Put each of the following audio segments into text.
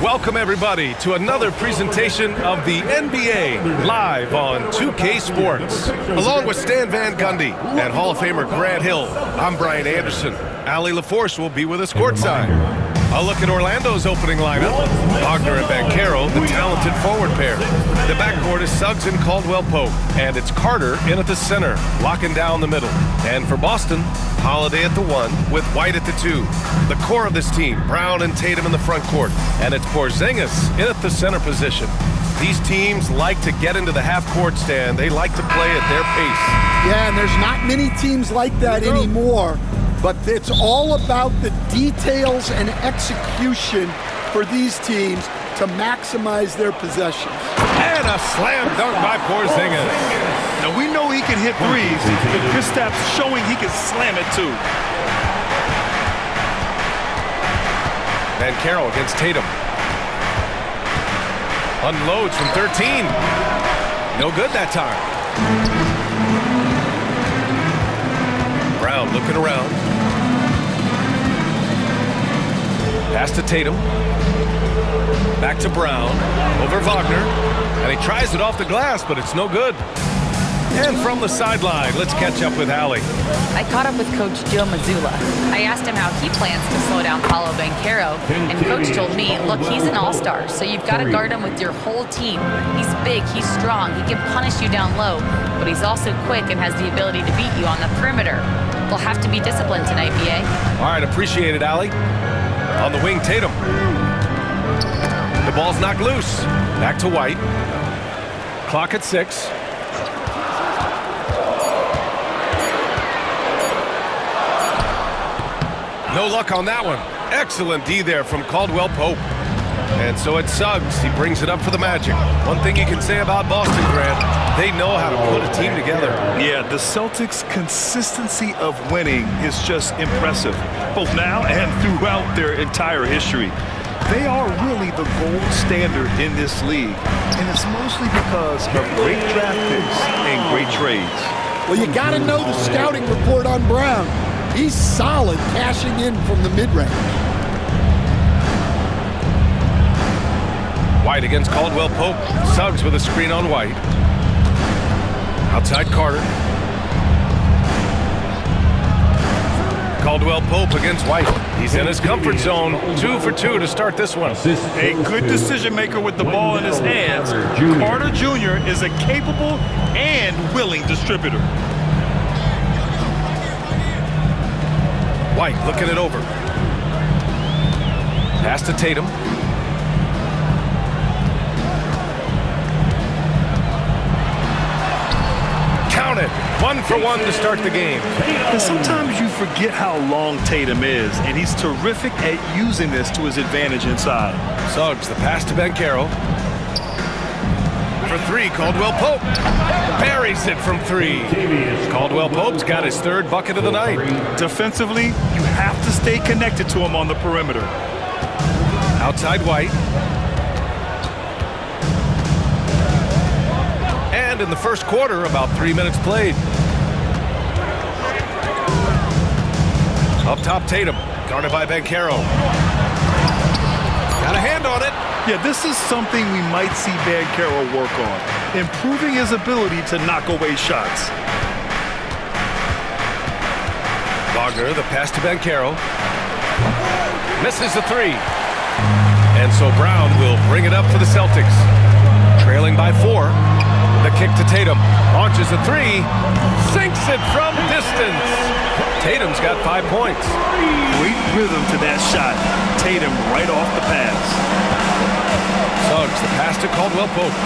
Welcome, everybody, to another presentation of the NBA live on 2K Sports. Along with Stan Van Gundy and Hall of Famer Grant Hill, I'm Brian Anderson. Allie LaForce will be with us courtside. A look at Orlando's opening lineup. Wagner and Banchero, the talented forward pair. The backcourt is Suggs and Caldwell-Pope, and it's Carter in at the center, locking down the middle. And for Boston, Holiday at the 1 with White at the 2. The core of this team, Brown and Tatum in the front court, and it's Porzingis in at the center position. These teams like to get into the half-court stand. They like to play at their pace. Yeah, and there's not many teams like that anymore. But it's all about the details and execution for these teams to maximize their possessions. And a slam dunk by Porzingis. Now, we know he can hit threes, but Kristaps showing he can slam it too. Banchero against Tatum. Unloads from 13. No good that time. Brown looking around. Pass to Tatum. Back to Brown. Over Wagner. And he tries it off the glass, but it's no good. And from the sideline, let's catch up with Allie. I caught up with Coach Joe Mazzulla. I asked him how he plans to slow down Paolo Banchero, and Coach told me, look, he's an all-star, so you've got to guard him with your whole team. He's big, he's strong, he can punish you down low, but he's also quick and has the ability to beat you on the perimeter. We'll have to be disciplined tonight, BA. All right, appreciate it, Allie. On the wing, Tatum. The ball's knocked loose. Back to White. Clock at 6. No luck on that one. Excellent D there from Caldwell-Pope. And so it's Suggs. He brings it up for the Magic. One thing you can say about Boston, Grant, they know how to put a team together. Yeah, the Celtics' consistency of winning is just impressive, both now and throughout their entire history. They are really the gold standard in this league, and it's mostly because of great draft picks and great trades. Well, you got to know the scouting report on Brown. He's solid cashing in from the mid-range. White against Caldwell-Pope. Suggs with a screen on White. Outside Carter. Caldwell-Pope against White. He's in his comfort zone. 2 for 2 to start this one. A good decision maker with the ball in his hands. Carter Jr. is a capable and willing distributor. White looking it over. Pass to Tatum. Count it. 1 for 1 to start the game. And sometimes you forget how long Tatum is, and he's terrific at using this to his advantage inside. Suggs, the pass to Banchero. For 3, Caldwell-Pope. Buries it from 3. Caldwell-Pope's got his 3rd bucket of the night. Defensively, you have to stay connected to him on the perimeter. Outside White. And in the first quarter, about 3 minutes played. Up top, Tatum. Guarded by Banchero. Got a hand on it. Yeah, this is something we might see Banchero work on, improving his ability to knock away shots. Wagner, the pass to Banchero. Misses the 3. And so Brown will bring it up for the Celtics. Trailing by 4. The kick to Tatum. Launches a 3. Sinks it from distance. Tatum's got 5 points. Great rhythm to that shot. Tatum right off the pass. Suggs, the pass to Caldwell-Pope.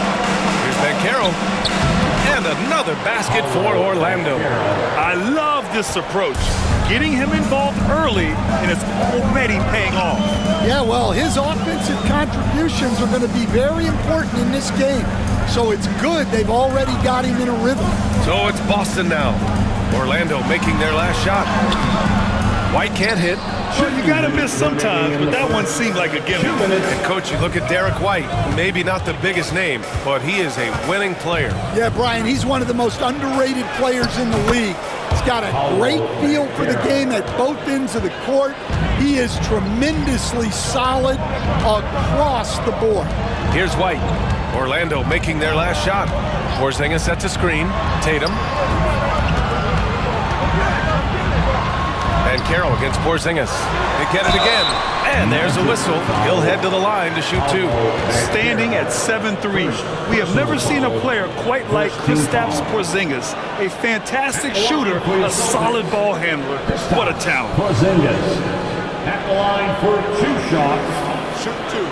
Here's Banchero. And another basket for Orlando. I love this approach. Getting him involved early, and it's already paying off. Yeah, well, his offensive contributions are going to be very important in this game. So it's good they've already got him in a rhythm. So it's Boston now. Orlando making their last shot. White can't hit. Well, you got to miss sometimes, but that one seemed like a gimmick. And Coach, you look at Derek White, maybe not the biggest name, but he is a winning player. Yeah, Brian, he's one of the most underrated players in the league. He's got a great feel for the game at both ends of the court. He is tremendously solid across the board. Here's White. Orlando making their last shot. Porzingis sets a screen. Tatum. And Carroll against Porzingis. They get it again. And there's a whistle. He'll head to the line to shoot two. Standing at 7-3. We have never seen a player quite like Kristaps Porzingis. A fantastic shooter, a solid ball handler. What a talent. Porzingis at the line for 2 shots. Shoot two.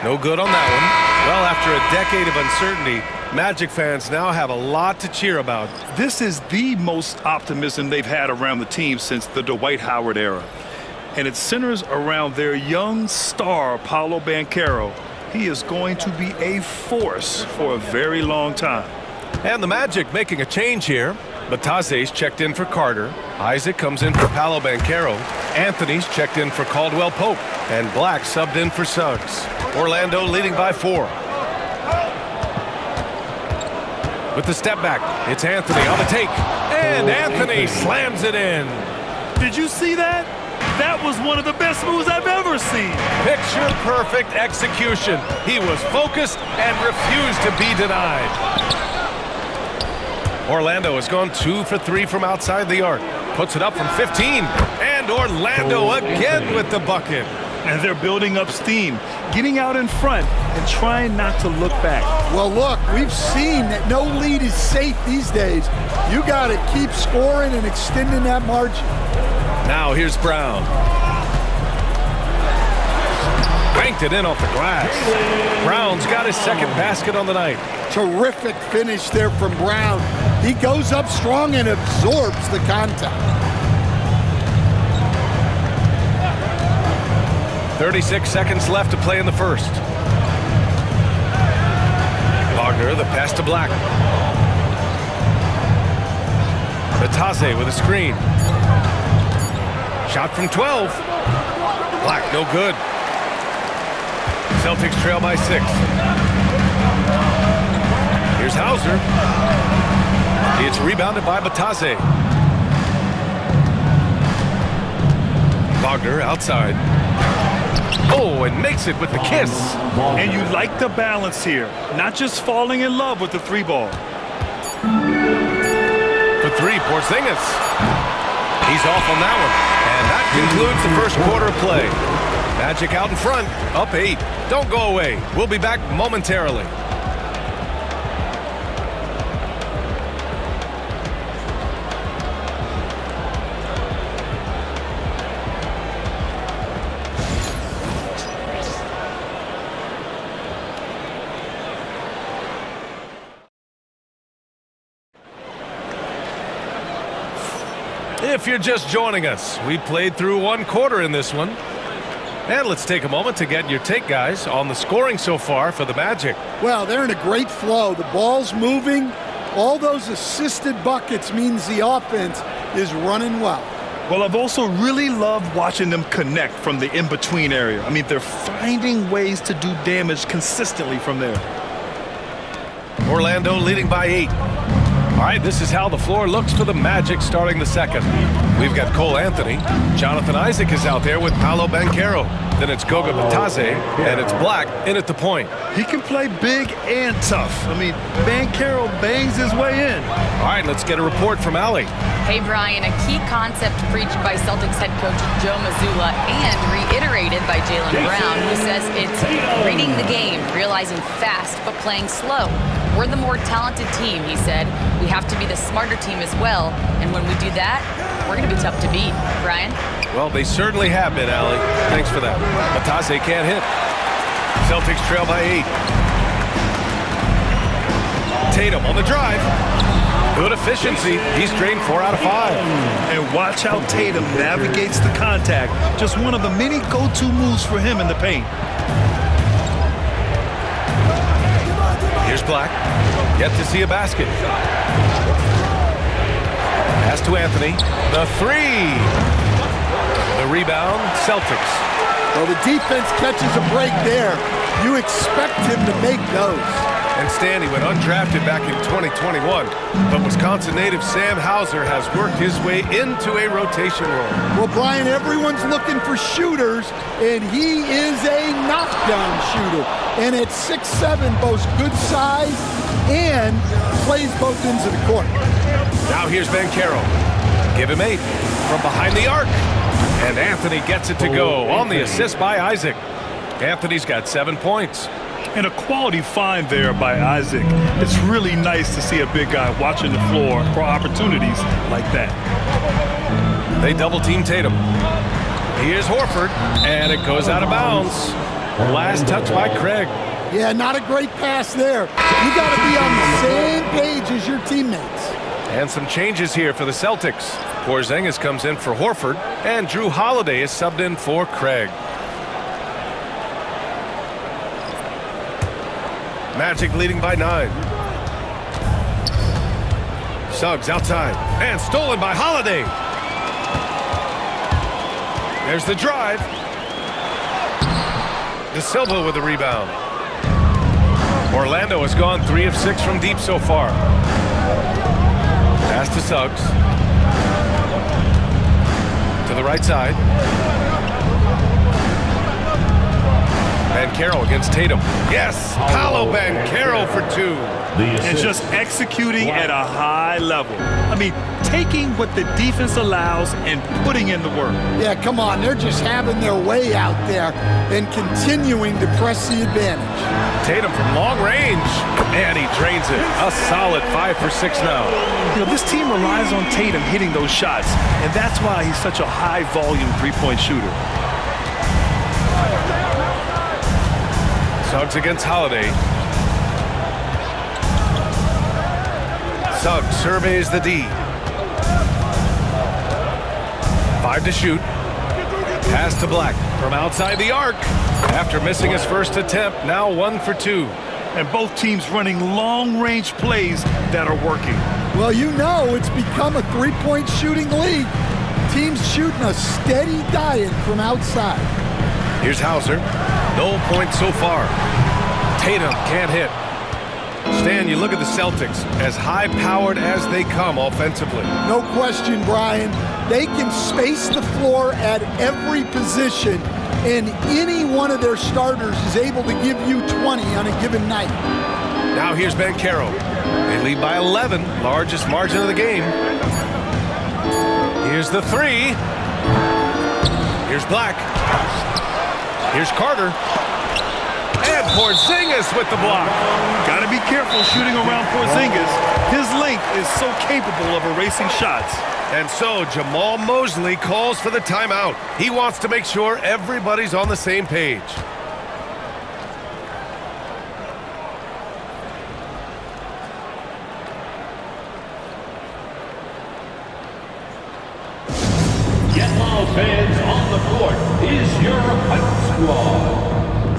No good on that one. Well, after a decade of uncertainty, Magic fans now have a lot to cheer about. This is the most optimism they've had around the team since the Dwight Howard era. And it centers around their young star, Paolo Banchero. He is going to be a force for a very long time. And the Magic making a change here. Batase's checked in for Carter. Isaac comes in for Paolo Banchero. Anthony's checked in for Caldwell Pope. And Black subbed in for Suggs. Orlando leading by 4. With the step back, it's Anthony on the take. And Anthony slams it in. Did you see that? That was one of the best moves I've ever seen. Picture-perfect execution. He was focused and refused to be denied. Orlando has gone 2 for 3 from outside the arc. Puts it up from 15. And Orlando again with the bucket. And they're building up steam, getting out in front and trying not to look back. Well, look, we've seen that no lead is safe these days. You got to keep scoring and extending that margin. Now here's Brown. Banked it in off the glass. Brown's got his second basket on the night. Terrific finish there from Brown. He goes up strong and absorbs the contact. 36 seconds left to play in the first. Wagner, the pass to Black. Batase with a screen. Shot from 12. Black, no good. Celtics trail by 6. Here's Hauser. It's rebounded by Batase. Wagner outside. Oh, and makes it with the kiss. And you like the balance here, not just falling in love with the 3 ball. For 3, Porzingis. He's off on that one. And that concludes the first quarter of play. Magic out in front, up 8. Don't go away. We'll be back momentarily. If you're just joining us, we played through 1 quarter in this one. And let's take a moment to get your take, guys, on the scoring so far for the Magic. Well, they're in a great flow. The ball's moving. All those assisted buckets means the offense is running well. Well, I've also really loved watching them connect from the in-between area. I mean, they're finding ways to do damage consistently from there. Orlando leading by 8. All right, this is how the floor looks for the Magic starting the second. We've got Cole Anthony. Jonathan Isaac is out there with Paolo Banchero. Then it's Goga Batase, and it's Black in at the point. He can play big and tough. I mean, Banchero bangs his way in. All right, let's get a report from Allie. Hey, Brian, a key concept preached by Celtics head coach Joe Mazzulla and reiterated by Jaylen Brown, who says it's reading the game, realizing fast but playing slow. We're the more talented team, he said. We have to be the smarter team as well, and when we do that, we're going to be tough to beat. Brian? Well, they certainly have been, Allie. Thanks for that. Batase can't hit. Celtics trail by 8. Tatum on the drive. Good efficiency. He's drained 4 out of 5. And watch how Tatum navigates the contact. Just one of the many go-to moves for him in the paint. Here's Black. Yet to see a basket. Pass to Anthony. The 3. The rebound, Celtics. Well, the defense catches a break there. You expect him to make those. And Stan, he went undrafted back in 2021, but Wisconsin native Sam Hauser has worked his way into a rotation role. Well, Brian, everyone's looking for shooters, and he is a knockdown shooter. And at 6'7", boasts good size and plays both ends of the court. Now here's Banchero. Give him 8 from behind the arc. And Anthony gets it to go on the assist by Isaac. Anthony's got 7 points. And a quality find there by Isaac. It's really nice to see a big guy watching the floor for opportunities like that. They double team Tatum. Here's Horford, and it goes out of bounds. Last touch by Craig. Yeah, not a great pass there. You got to be on the same page as your teammates. And some changes here for the Celtics. Porzingis comes in for Horford, and Drew Holiday is subbed in for Craig. Magic leading by 9. Suggs outside, and stolen by Holiday. There's the drive. De Silva with the rebound. Orlando has gone 3 of 6 from deep so far. Pass to Suggs. To the right side. Banchero against Tatum. Yes, Paolo Banchero for 2. And just executing at a high level. I mean, taking what the defense allows and putting in the work. Yeah, come on. They're just having their way out there and continuing to press the advantage. Tatum from long range, and he drains it. A solid 5 for 6 now. You know, this team relies on Tatum hitting those shots, and that's why he's such a high-volume three-point shooter. Suggs against Holiday. Suggs surveys the D. 5 to shoot. Pass to Black from outside the arc. After missing his first attempt, now 1 for 2. And both teams running long-range plays that are working. Well, you know it's become a three-point shooting league. Teams shooting a steady diet from outside. Here's Hauser. No points so far. Tatum can't hit. Stan, you look at the Celtics, as high-powered as they come offensively. No question, Brian. They can space the floor at every position, and any one of their starters is able to give you 20 on a given night. Now here's Banchero. They lead by 11, largest margin of the game. Here's the 3. Here's Black. Here's Carter. And Porzingis with the block. Got to be careful shooting around Porzingis. His length is so capable of erasing shots. And so Jamal Mosley calls for the timeout. He wants to make sure everybody's on the same page. Get loud, fans. On the court is your hype squad.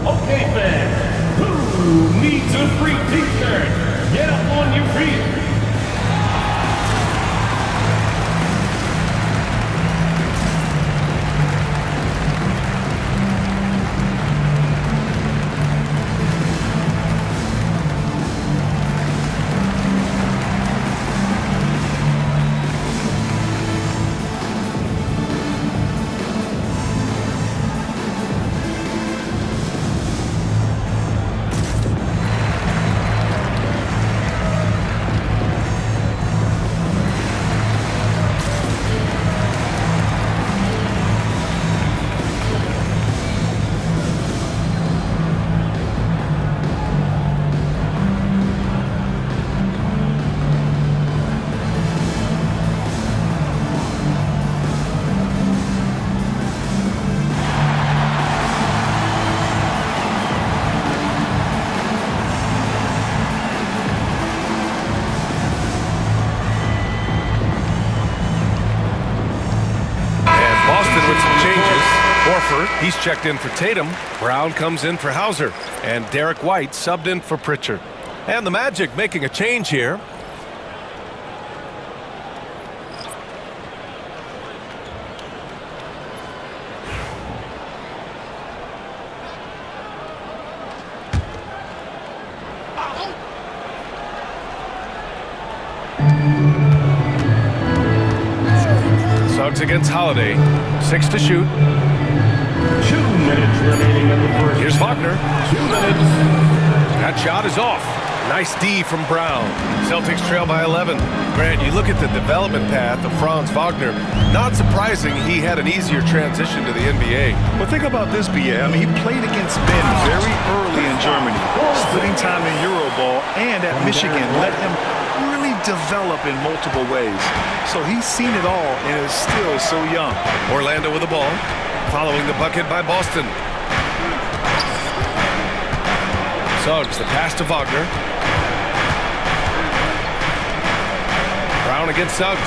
Okay, fans, who needs a free t-shirt? Get up on your feet. He's checked in for Tatum. Brown comes in for Hauser. And Derek White subbed in for Pritchard. And the Magic making a change here. Suggs against Holiday. 6 to shoot. 2 minutes remaining in the first. Here's Wagner. 2 minutes. That shot is off. Nice D from Brown. Celtics trail by 11. Grant, you look at the development path of Franz Wagner. Not surprising he had an easier transition to the NBA. But think about this, BA. I mean, he played against Ben very early in Germany, splitting time in Euroball, and at Michigan let him really develop in multiple ways. So he's seen it all and is still so young. Orlando with the ball, following the bucket by Boston. Suggs, the pass to Wagner. Brown against Suggs.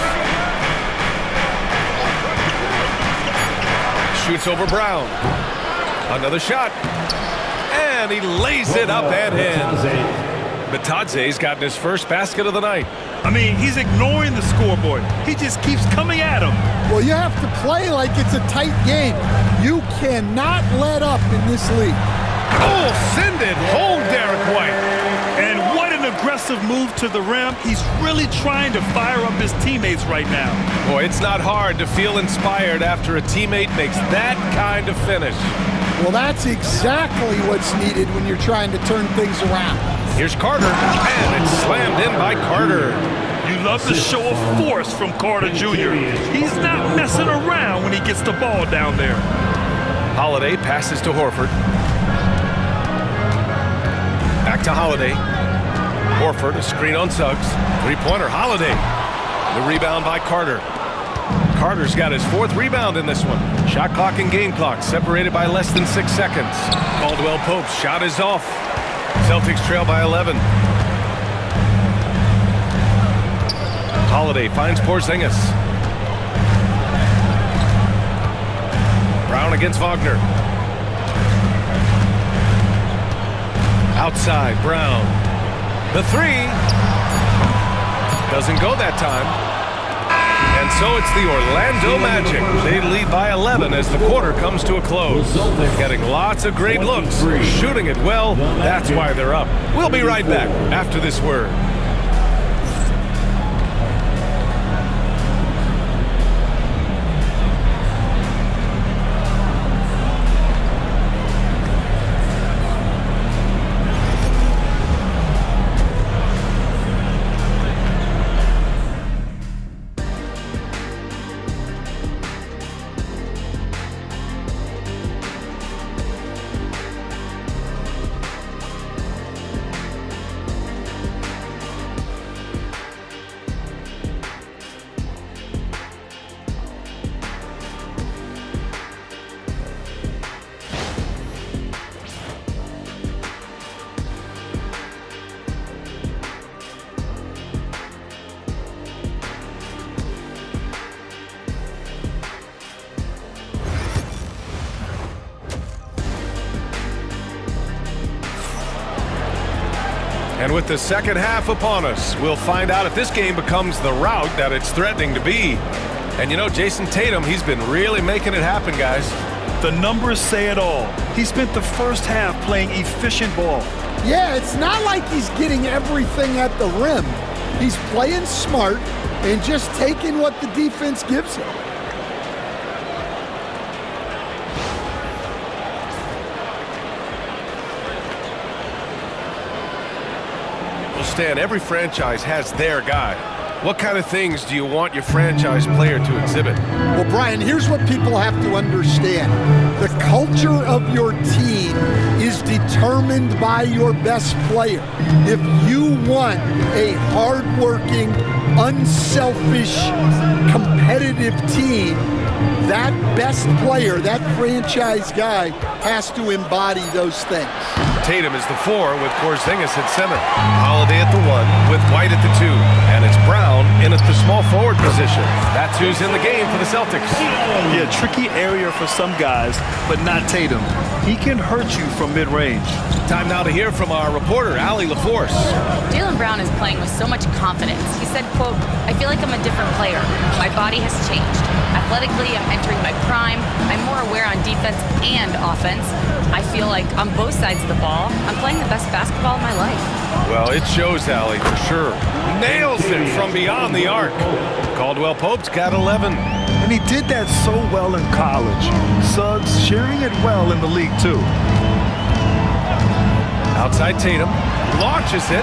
Shoots over Brown. Another shot. And he lays it up and in. Batadze's gotten his first basket of the night. I mean, he's ignoring the scoreboard. He just keeps coming at him. Well, you have to play like it's a tight game. You cannot let up in this league. Oh, send it home, Derek White. And what an aggressive move to the rim. He's really trying to fire up his teammates right now. Boy, it's not hard to feel inspired after a teammate makes that kind of finish. Well, that's exactly what's needed when you're trying to turn things around. Here's Carter, and it's slammed in by Carter. You love the show of force from Carter Jr. He's not messing around when he gets the ball down there. Holiday passes to Horford. Back to Holiday. Horford, a screen on Suggs. Three-pointer, Holiday. The rebound by Carter. Carter's got his 4th rebound in this one. Shot clock and game clock separated by less than 6 seconds. Caldwell Pope's shot is off. Celtics trail by 11. Holiday finds Porzingis. Brown against Wagner. Outside, Brown. The 3 doesn't go that time. And so it's the Orlando Magic. They lead by 11 as the quarter comes to a close. Getting lots of great looks, shooting it well. That's why they're up. We'll be right back after this word. And with the second half upon us, we'll find out if this game becomes the rout that it's threatening to be. And you know, Jason Tatum, he's been really making it happen, guys. The numbers say it all. He spent the first half playing efficient ball. Yeah, it's not like he's getting everything at the rim. He's playing smart and just taking what the defense gives him. Stan, every franchise has their guy. What kind of things do you want your franchise player to exhibit? Well, Brian, here's what people have to understand. The culture of your team is determined by your best player. If you want a hardworking, unselfish, competitive team, that best player, that franchise guy, has to embody those things. Tatum is the 4 with Porzingis at center. Holiday at the 1 with White at the 2. And it's Brown in at the small forward position. That's who's in the game for the Celtics. Yeah, tricky area for some guys, but not Tatum. He can hurt you from mid-range. Time now to hear from our reporter, Allie LaForce. Jaylen Brown is playing with so much confidence. He said, quote, "I feel like I'm a different player. My body has changed. Athletically, I'm entering my prime. I'm more aware on defense and offense. I feel like on both sides of the ball, I'm playing the best basketball of my life." Well, it shows, Allie, for sure. Nails it from beyond the arc. Caldwell Pope's got 11. And he did that so well in college. Suggs sharing it well in the league, too. Outside Tatum, launches it,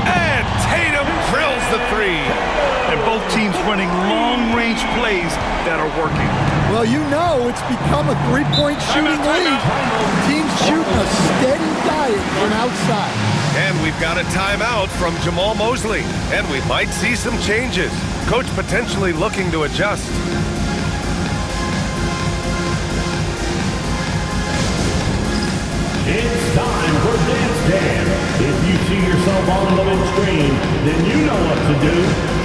and Tatum drills the three. And both teams running long-range plays that are working. Well, you know it's become a three-point shooting league. Teams shooting a steady diet from outside. And we've got a timeout from Jamal Mosley. And we might see some changes. Coach potentially looking to adjust. It's time for Dance Jam. If you see yourself on the big screen, then you know what to do.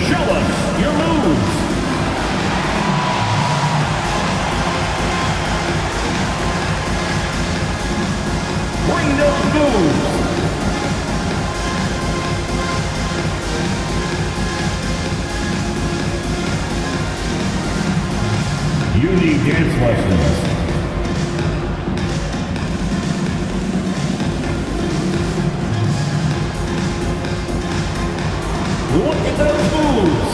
Show us your moves. Bring those moves. You need dance lessons. Look at those moves.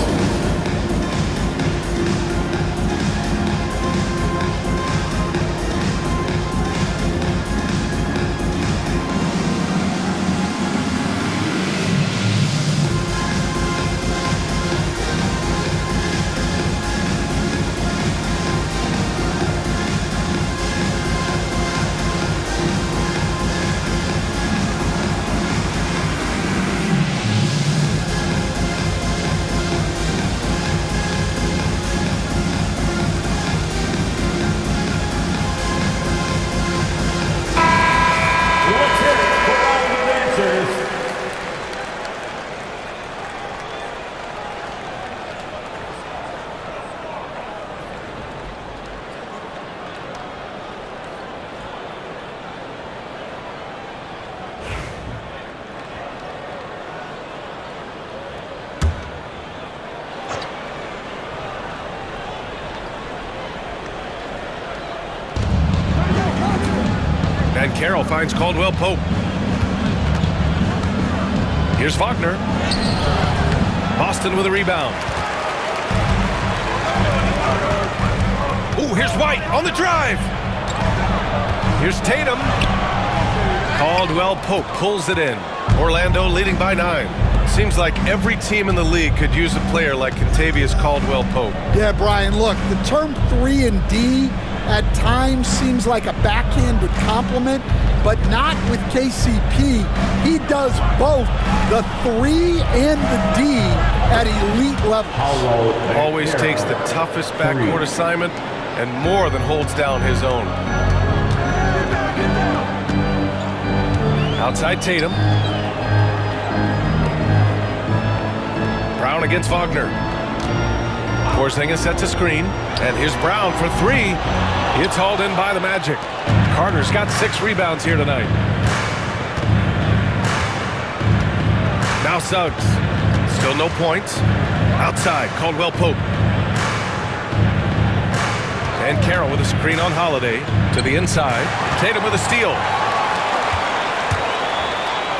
And Carroll finds Caldwell Pope. Here's Wagner. Boston with a rebound. Ooh, here's White on the drive. Here's Tatum. Caldwell Pope pulls it in. Orlando leading by 9. Seems like every team in the league could use a player like Kentavious Caldwell Pope. Yeah, Brian, look, the term 3 and D at times seems like a backhanded compliment, but not with KCP. He does both the 3 and the D at elite level. Always takes the toughest backcourt assignment and more than holds down his own. Outside Tatum. Brown against Wagner. Porzingis sets a screen, and here's Brown for 3. It's hauled in by the Magic. Carter's got 6 rebounds here tonight. Now Suggs. Still no points. Outside, Caldwell Pope. And Carroll with a screen on Holiday to the inside. Tatum with a steal.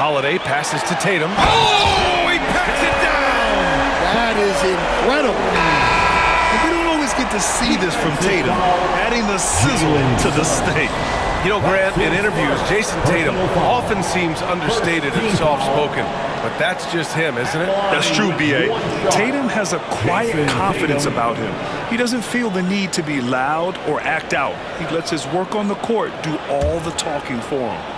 Holiday passes to Tatum. Oh, he packs it down! That is incredible. We don't always get to see this from Tatum, adding the sizzle to the steak. You know, Grant, in interviews, Jason Tatum often seems understated and soft-spoken, but that's just him, isn't it? That's true, B.A. Tatum has a quiet confidence about him. He doesn't feel the need to be loud or act out. He lets his work on the court do all the talking for him.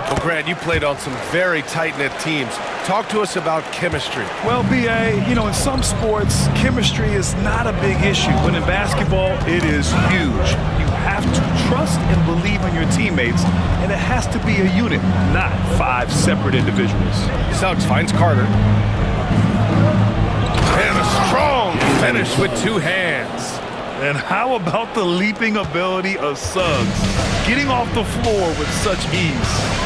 Well, Grant, you played on some very tight-knit teams. Talk to us about chemistry. Well, B.A., you know, in some sports, chemistry is not a big issue, but in basketball, it is huge. You have to trust and believe in your teammates, and it has to be a unit, not 5 separate individuals. Suggs finds Carter. And a strong finish with 2 hands. And how about the leaping ability of Suggs, getting off the floor with such ease?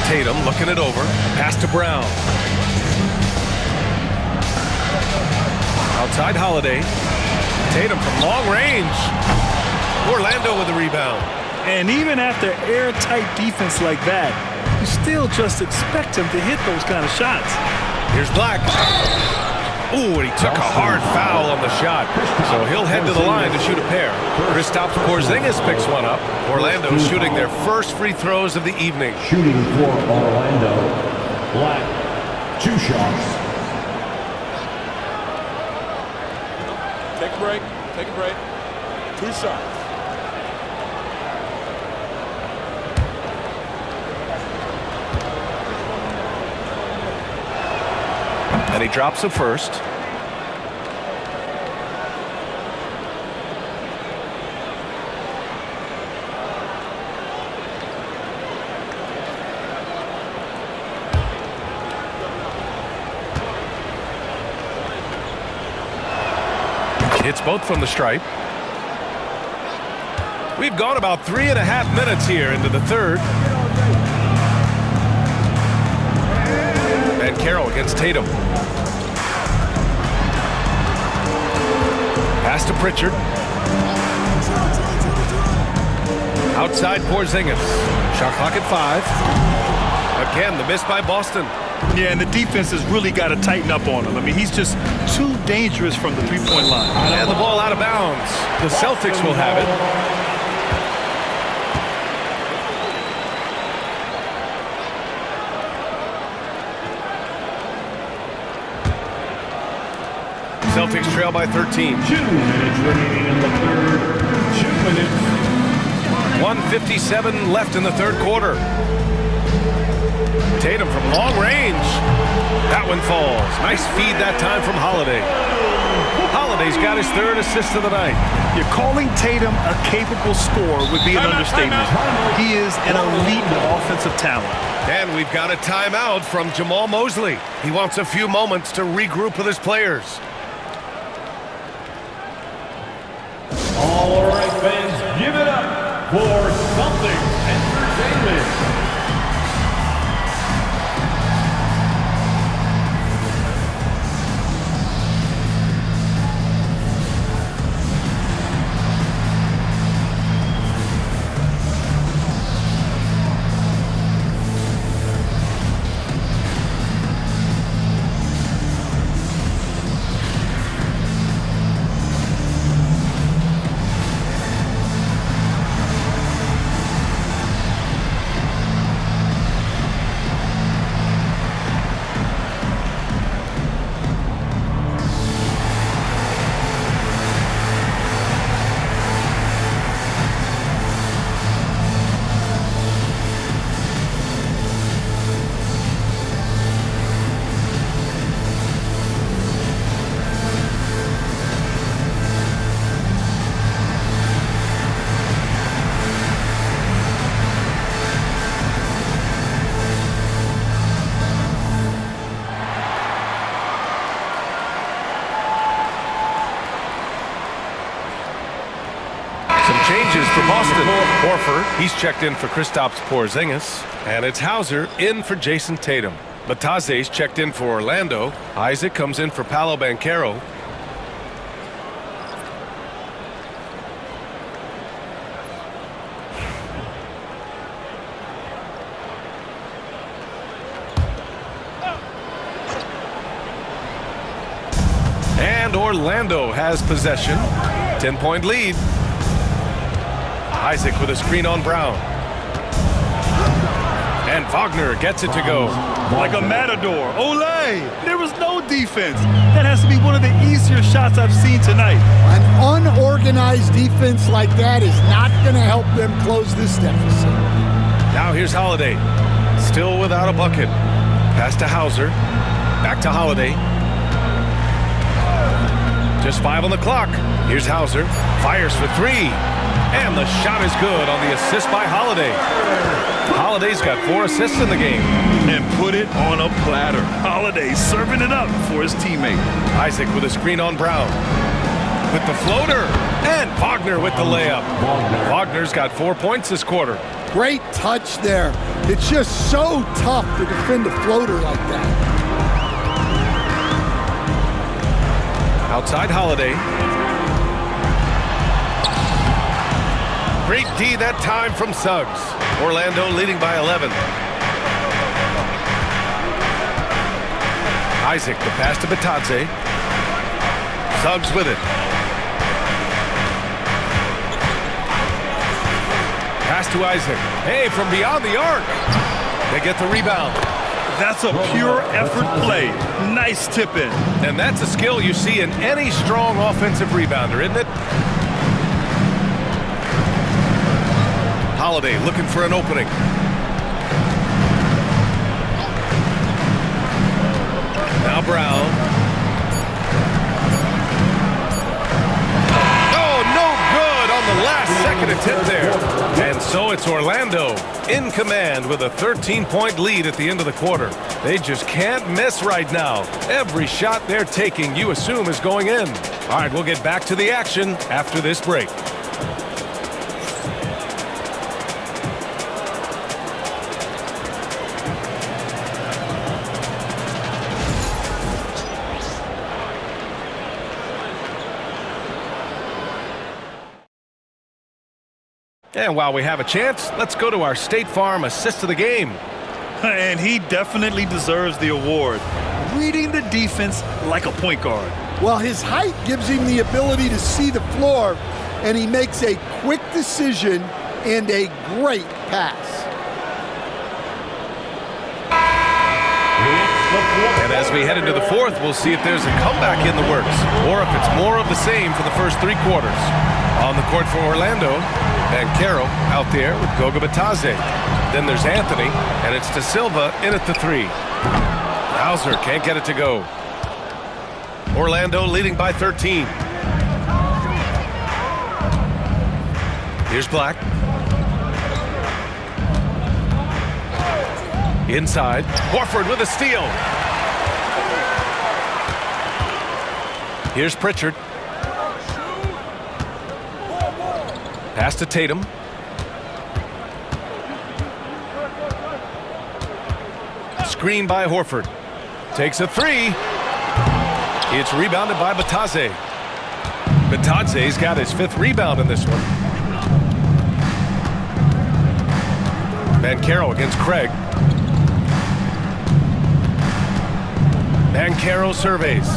Tatum looking it over. Pass to Brown. Outside Holiday. Tatum from long range. Orlando with the rebound. And even after airtight defense like that, you still just expect him to hit those kind of shots. Here's Black. Ooh, and he took a hard foul on the shot. So he'll head to the line to shoot a pair. Kristaps Porzingis picks one up. Orlando shooting their first free throws of the evening. Shooting for Orlando, Black, 2 shots. Take a break. Take a break. 2 shots. And he drops the first. Hits both from the stripe. We've gone about 3.5 minutes here into the third. And Carroll against Tatum. Pass to Pritchard. Outside Porzingis. Shot clock at 5. Again, the miss by Boston. Yeah, and the defense has really got to tighten up on him. I mean, he's just too dangerous from the three-point line. And the ball out of bounds. The Celtics will have it. Celtics trail by 13. 2 minutes remaining in the third. 2 minutes. 1:57 left in the third quarter. Tatum from long range. That one falls. Nice feed that time from Holiday. Holiday's got his 3rd assist of the night. You're calling Tatum a capable scorer would be an understatement. He is an elite offensive talent. And we've got a timeout from Jamal Mosley. He wants a few moments to regroup with his players. All right, fans, give it up for Celtics Entertainment. Changes for Boston. Horford, he's checked in for Kristaps Porzingis. And it's Hauser in for Jason Tatum. Batase's checked in for Orlando. Isaac comes in for Paolo Banchero. And Orlando has possession. 10-point lead. Isaac with a screen on Brown. And Wagner gets it to go. Like a matador. Olay! There was no defense. That has to be one of the easier shots I've seen tonight. An unorganized defense like that is not going to help them close this deficit. Now here's Holiday. Still without a bucket. Pass to Hauser. Back to Holiday. Just 5 on the clock. Here's Hauser. Fires for 3. And the shot is good on the assist by Holiday. Holiday's got 4 assists in the game. And put it on a platter. Holiday serving it up for his teammate. Isaac with a screen on Brown. With the floater. And Wagner with the layup. Wagner's got 4 points this quarter. Great touch there. It's just so tough to defend a floater like that. Outside Holiday. Great D that time from Suggs. Orlando leading by 11. Isaac, the pass to Batadze. Suggs with it. Pass to Isaac. Hey, from beyond the arc. They get the rebound. That's a pure effort play. Nice tip in. And that's a skill you see in any strong offensive rebounder, isn't it? Holiday looking for an opening. Now Brown. Oh, no good on the last second attempt there. And so it's Orlando in command with a 13-point lead at the end of the quarter. They just can't miss right now. Every shot they're taking, you assume, is going in. All right, we'll get back to the action after this break. And while we have a chance, let's go to our State Farm assist of the game. And he definitely deserves the award. Reading the defense like a point guard. Well, his height gives him the ability to see the floor, and he makes a quick decision and a great pass. And as we head into the fourth, we'll see if there's a comeback in the works or if it's more of the same for the first three quarters. On the court for Orlando, Banchero out there with Goga Batadze. Then there's Anthony, and it's De Silva in at the three. Hauser can't get it to go. Orlando leading by 13. Here's Black. Inside, Horford with a steal. Here's Pritchard. Pass to Tatum. Screen by Horford. Takes a three. It's rebounded by Batadze. Batadze's got his fifth rebound in this one. Banchero against Craig. Banchero surveys.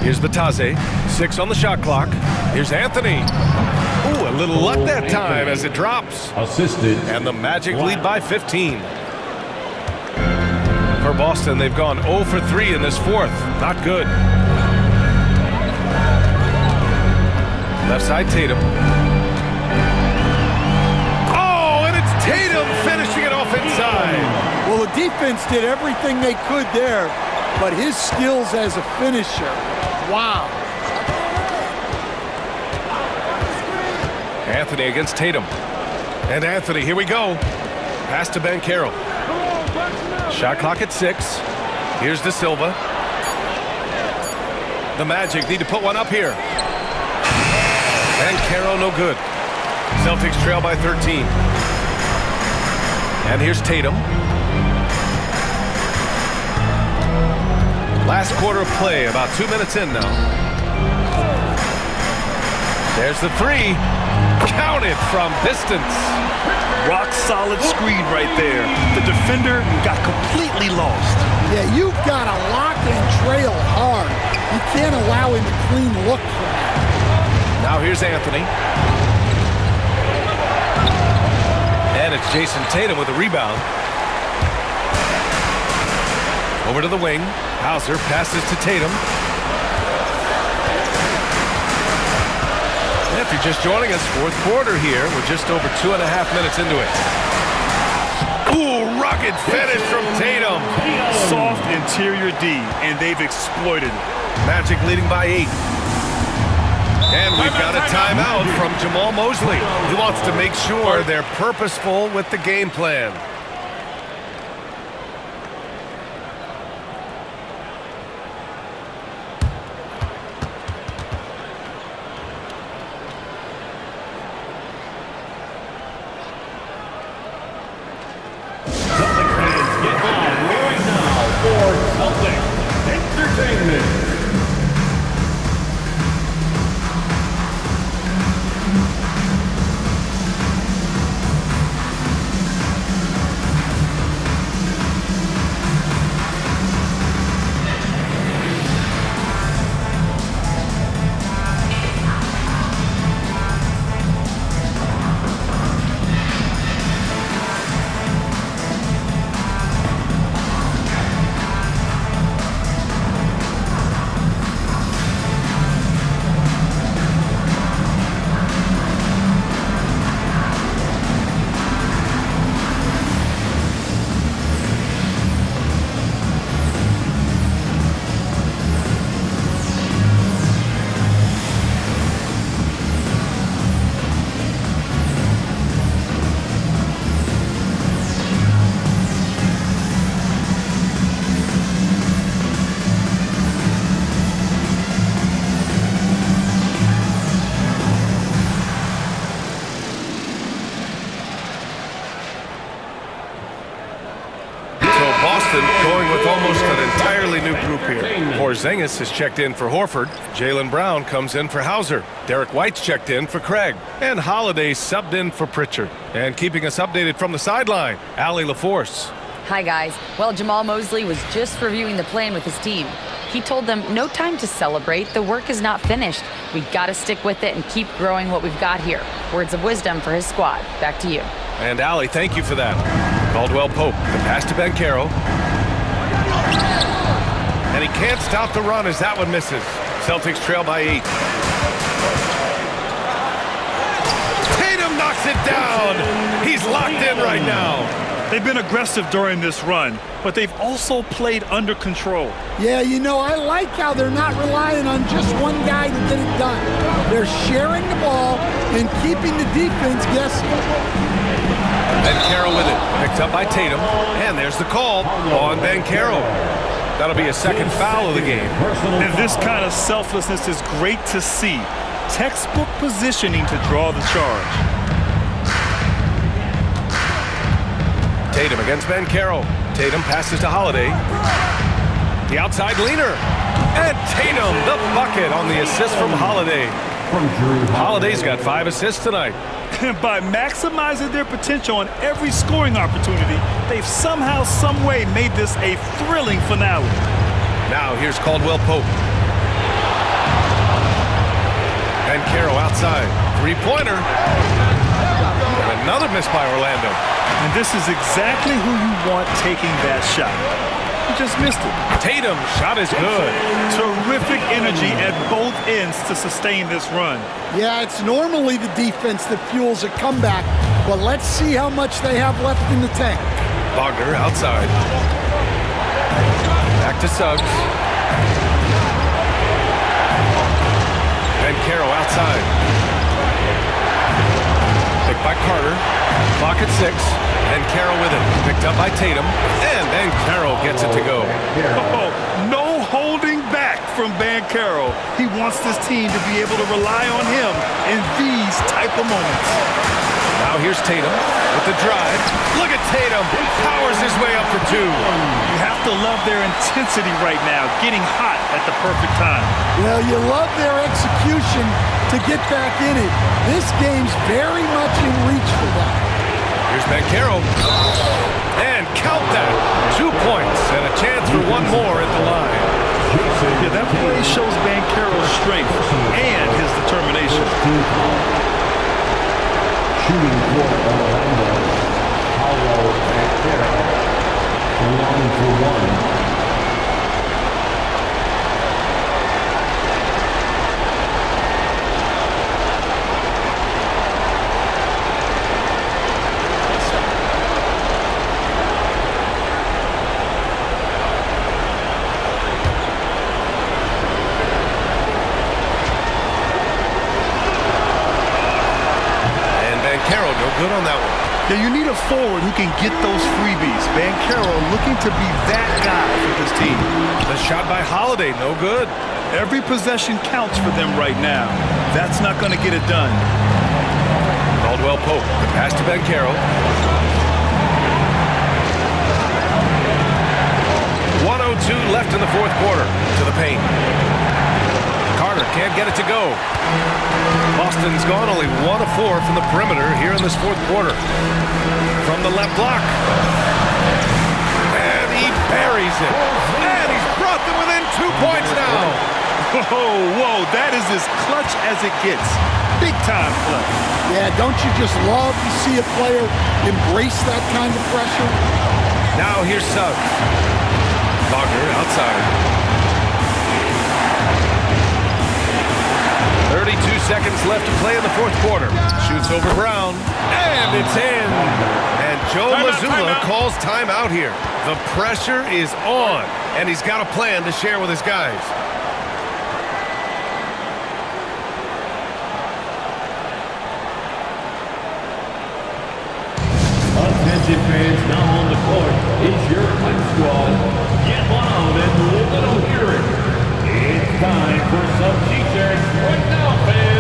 Here's Batadze. 6 on the shot clock. Here's Anthony. Ooh, a little luck that time as it drops. Assisted. And the Magic lead by 15. For Boston, they've gone 0 for 3 in this fourth. Not good. Left side, Tatum. Oh, and it's Tatum finishing it off inside. Well, the defense did everything they could there, but his skills as a finisher, wow. Anthony against Tatum. And Anthony, here we go. Pass to Banchero. Shot clock at 6. Here's De Silva. The Magic need to put one up here. Banchero, no good. Celtics trail by 13. And here's Tatum. Last quarter of play, about 2 minutes in now. There's the three. Counted from distance. Rock solid screen right there. The defender got completely lost. Yeah, you've got to lock and trail hard. You can't allow him a clean look for that. Now here's Anthony. And it's Jason Tatum with a rebound. Over to the wing. Hauser passes to Tatum. If you're just joining us, fourth quarter here. We're just over 2.5 minutes into it. Ooh, rugged finish from Tatum. Soft interior D, and they've exploited it. Magic leading by 8. And we've got a timeout from Jamal Mosley. He wants to make sure they're purposeful with the game plan. with almost an entirely new group here. Porzingis has checked in for Horford. Jaylen Brown comes in for Hauser. Derek White's checked in for Craig. And Holiday subbed in for Pritchard. And keeping us updated from the sideline, Allie LaForce. Hi, guys. Well, Jamal Mosley was just reviewing the plan with his team. He told them no time to celebrate. The work is not finished. We got to stick with it and keep growing what we've got here. Words of wisdom for his squad. Back to you. And Allie, thank you for that. Caldwell Pope, the pass to Banchero. And he can't stop the run as that one misses. Celtics trail by 8. Tatum knocks it down. He's locked in right now. They've been aggressive during this run, but they've also played under control. Yeah, you know, I like how they're not relying on just one guy to get it done. They're sharing the ball and keeping the defense guessing. Banchero with it, picked up by Tatum, and there's the call on Banchero. That'll be a second foul of the game. And this kind of selflessness is great to see. Textbook positioning to draw the charge. Tatum against Banchero. Tatum passes to Holiday. The outside leaner. And Tatum, the bucket on the assist from Holiday. Holiday's got 5 assists tonight. By maximizing their potential on every scoring opportunity, they've somehow, some way made this a thrilling finale. Now here's Caldwell Pope. Banchero outside. Three-pointer. And another miss by Orlando. And this is exactly who you want taking that shot. He just missed it. Tatum, shot is good. Terrific energy at both ends to sustain this run. Yeah, it's normally the defense that fuels a comeback, but let's see how much they have left in the tank. Wagner outside. Back to Suggs. Banchero outside. Picked by Carter. Clock at 6. Banchero with it. Picked up by Tatum. And Banchero gets it to go. Oh, no holding back from Banchero. He wants this team to be able to rely on him in these type of moments. Now here's Tatum with the drive. Look at Tatum. Powers his way up for 2. You have to love their intensity right now, getting hot at the perfect time. Well, you love their execution to get back in it. This game's very much in reach for them. Here's Banchero. And count that. 2 points and a chance for one more at the line. Yeah, that play shows Banchero's strength and his determination. Shooting for Orlando, Paulo Banchero, 1 for 1. Good on that one. Yeah, you need a forward who can get those freebies. Banchero looking to be that guy for this team. The shot by Holiday, no good. Every possession counts for them right now. That's not going to get it done. Caldwell Pope, the pass to Banchero. 1:02 left in the fourth quarter. To the paint. Carter can't get it to go. Boston's gone only 1 of 4 from the perimeter here in this fourth quarter. From the left block. And he buries it. And he's brought them within 2 points now. Whoa, that is as clutch as it gets. Big time clutch. Yeah, don't you just love to see a player embrace that kind of pressure? Now here's Suggs. Wagner outside. 32 seconds left to play in the fourth quarter. Shoots over Brown, and it's in. And Joe Mazzulla calls timeout here. The pressure is on, and he's got a plan to share with his guys. Attention fans, now on the court is your hype squad. Get loud and let them hear it. It's time for some t-shirts right now, fans.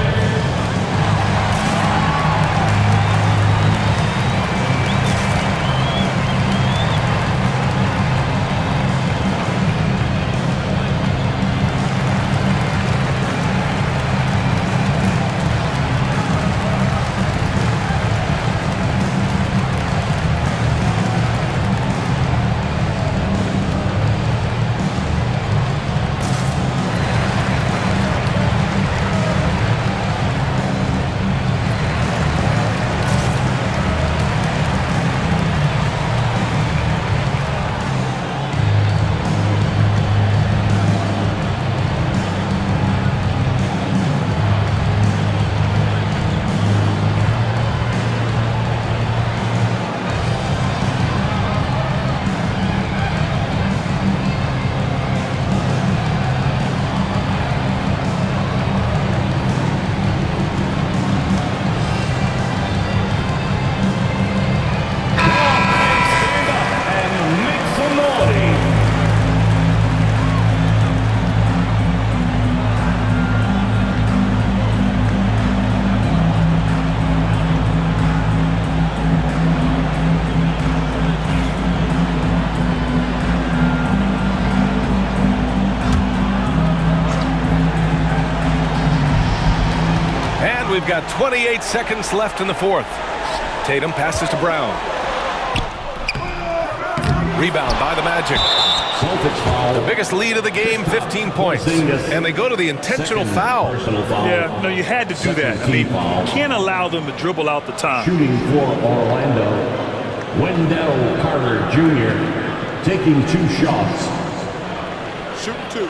And we've got 28 seconds left in the fourth. Tatum passes to Brown. Rebound by the Magic. Celtics foul. The biggest lead of the game, 15 points. And they go to the intentional foul. Yeah, no, you had to do that. I mean, you can't allow them to dribble out the time. Shooting for Orlando, Wendell Carter Jr. taking 2 shots. Shooting 2.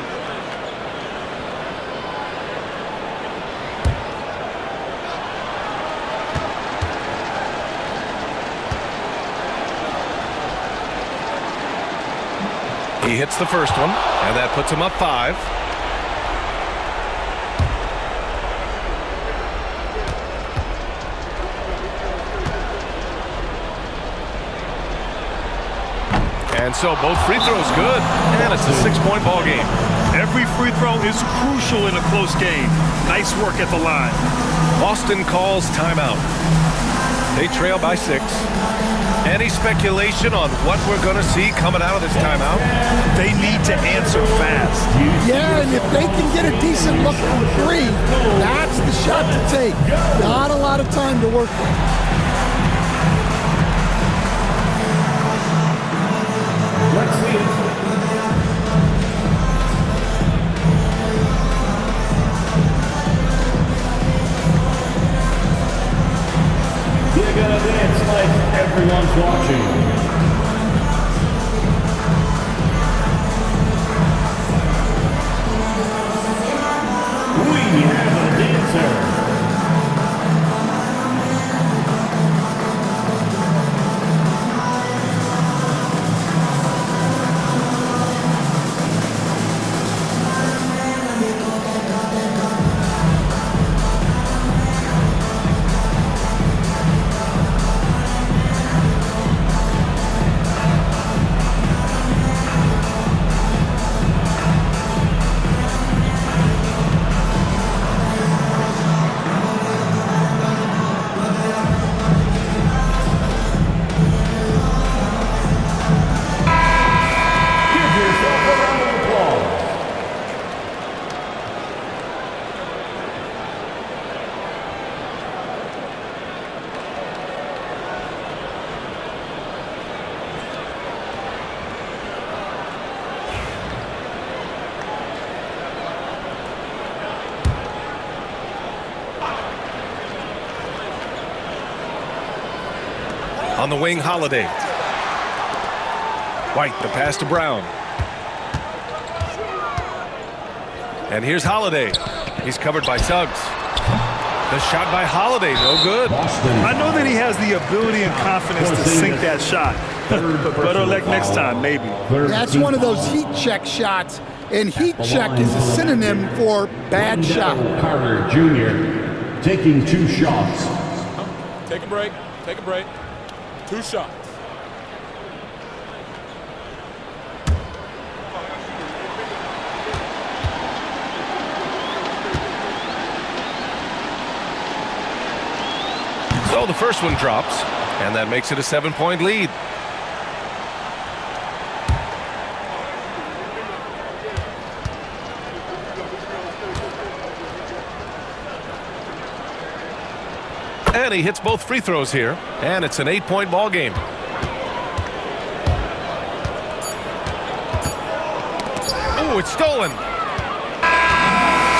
He hits the first one, and that puts him up 5. And so both free throws good, and it's a 6-point ball game. Every free throw is crucial in a close game. Nice work at the line. Boston calls timeout. They trail by 6. Any speculation on what we're going to see coming out of this timeout? They need to answer fast. Yeah, and if they can get a decent look from 3, that's the shot to take. Not a lot of time to work with. Let's see it. You're gonna dance like everyone's watching. We have a dancer. On the wing, Holiday. White, the pass to Brown. And here's Holiday. He's covered by Suggs. The shot by Holiday, no good. I know that he has the ability and confidence to sink that shot. But better luck next time, maybe. That's one of those heat check shots, and heat check is a synonym for bad shot. Carter Jr. taking 2 shots. Take a break. Take a break. 2 shots. So the first one drops, and that makes it a 7-point lead. And he hits both free throws here, and it's an 8-point ball game. Oh, it's stolen.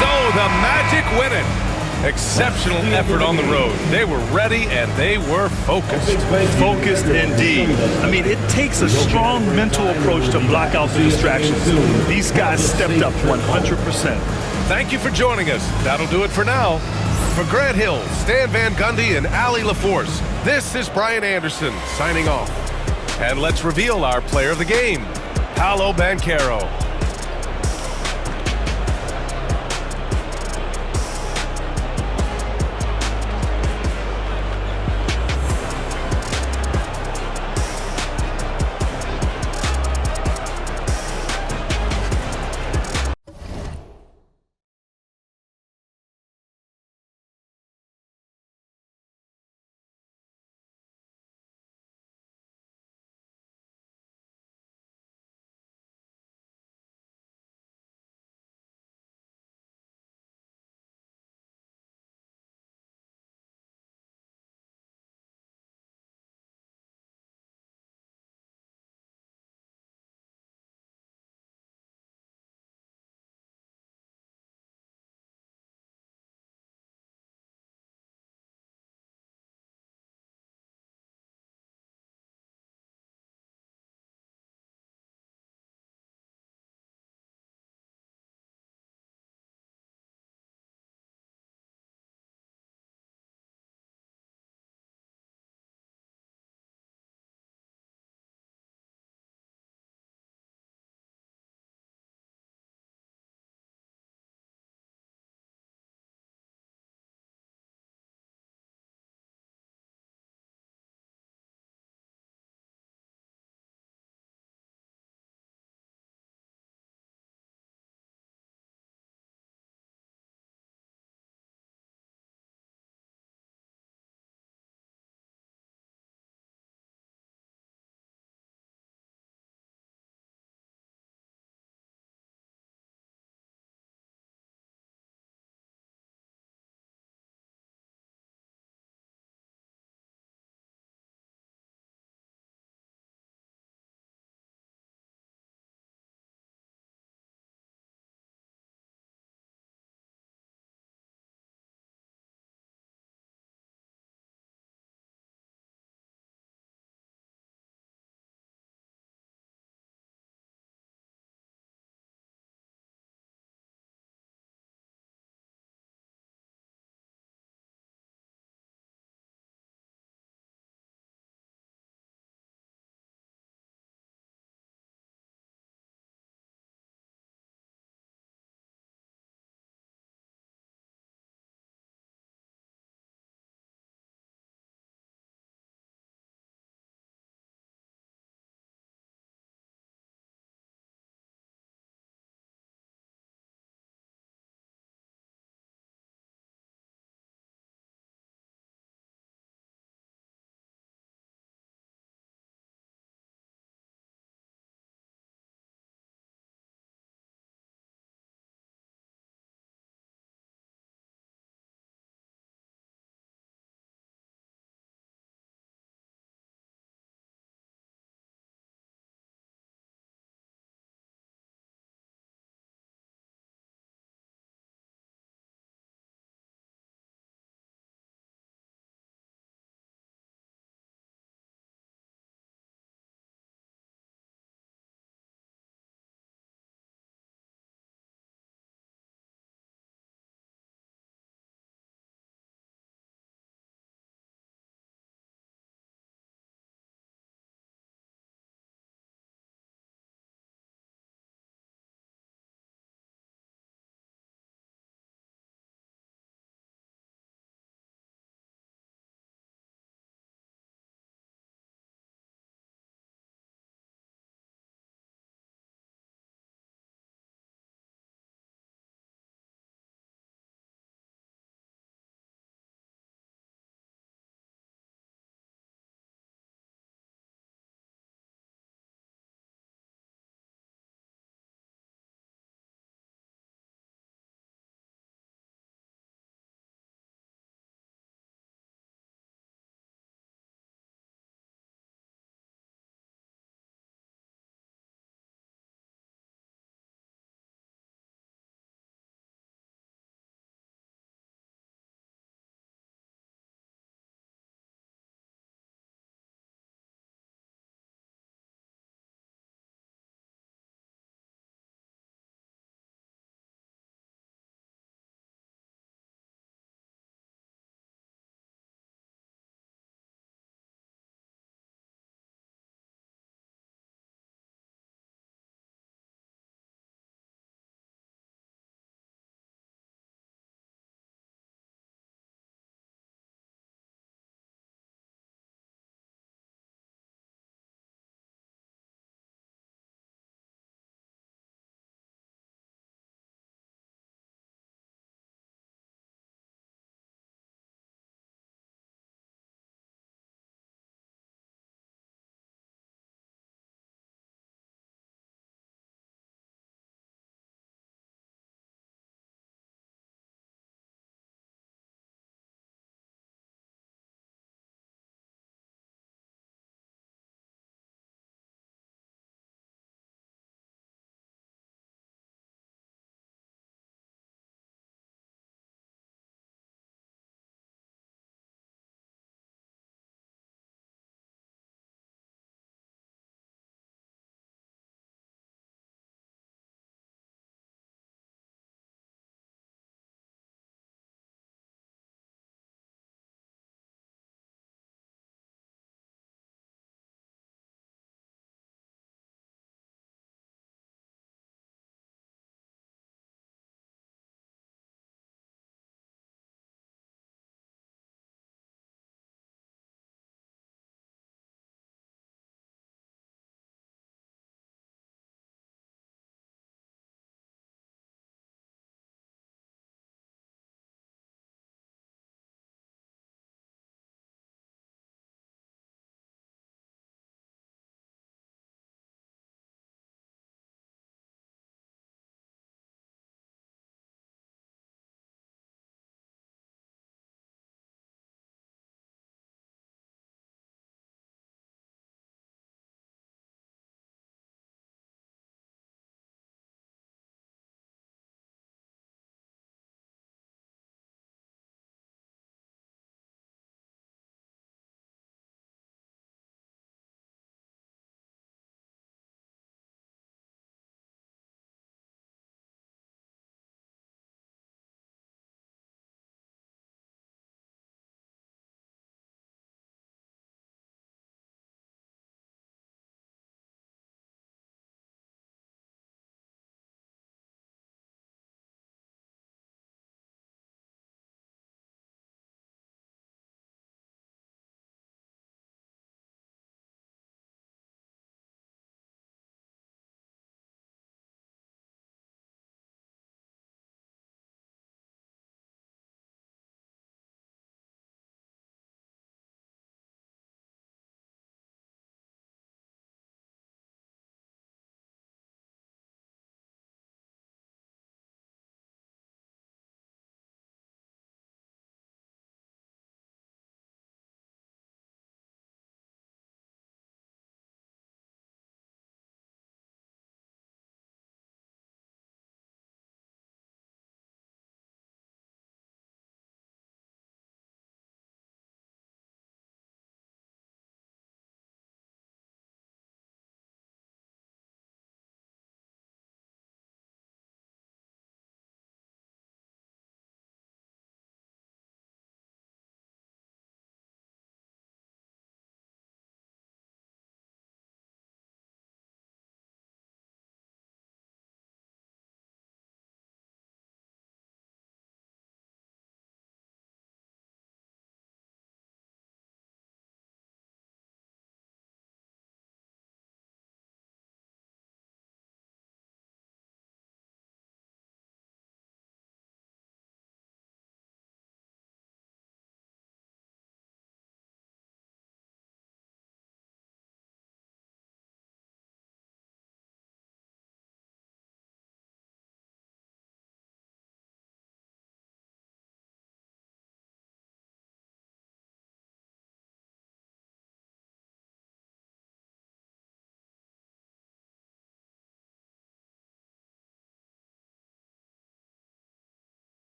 So the Magic win it. Exceptional effort on the road. They were ready and they were focused. Focused indeed. I mean, it takes a strong mental approach to block out the distractions. These guys stepped up 100%. Thank you for joining us. That'll do it for now. For Grant Hill, Stan Van Gundy, and Allie LaForce, this is Brian Anderson signing off. And let's reveal our player of the game, Paolo Banchero.